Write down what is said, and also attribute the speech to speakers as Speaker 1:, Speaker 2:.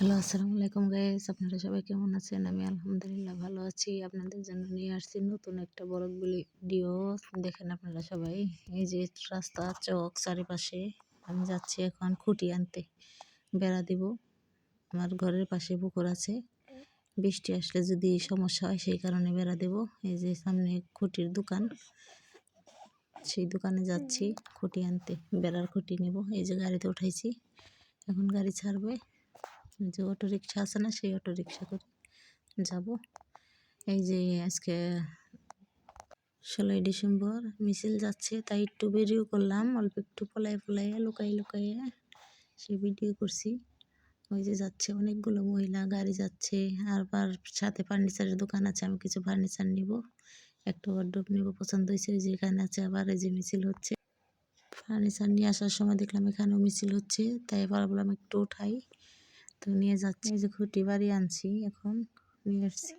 Speaker 1: Hello, আসসালামু আলাইকুম guys. আপনারা সবাই কেমন আছেন? আমি আলহামদুলিল্লাহ ভালো আছি। আপনাদের জন্য নিয়ে আসছি নতুন একটা বড় ভিডিও। দেখেন আপনারা সবাই, এই যে রাস্তা চক চারিপাশে। আমি যাচ্ছি এখন খুঁটি আনতে, বেড়া দিব। আমার ঘরের পাশে পুকুর আছে, বৃষ্টি আসলে যদি সমস্যা হয় সেই কারণে বেড়া দেব। এই যে সামনে খুঁটির দোকান, সেই দোকানে যাচ্ছি খুঁটি আনতে, বেড়ার খুঁটি নেব। এই যে গাড়িতে উঠাইছি, এখন গাড়ি ছাড়বে। যে অটো রিক্সা আছে না, সেই অটো রিক্সা করে যাব। এই যে আজকে 16ই ডিসেম্বর মিছিল যাচ্ছে, তাই একটু ভিডিও করলাম, অল্প একটু পলাইয়ে লুকাইয়ে সেই ভিডিও করছি। ওই যে যাচ্ছে অনেকগুলো মহিলা, গাড়ি যাচ্ছে। আর সাথে ফার্নিচারের দোকান আছে, আমি কিছু ফার্নিচার নিব, একটা ওয়ার্ডরোব নিব, পছন্দ হয়েছে। ওই যে এখানে আছে, আবার এই যে মিছিল হচ্ছে। ফার্নিচার নিয়ে আসার সময় দেখলাম এখানেও মিছিল হচ্ছে, তাই ভাবলাম একটু উঠাই, তো নিয়ে যাচ্ছি। এই যে খুঁটি বাড়ি আনছি, এখন নিয়ে আসছি।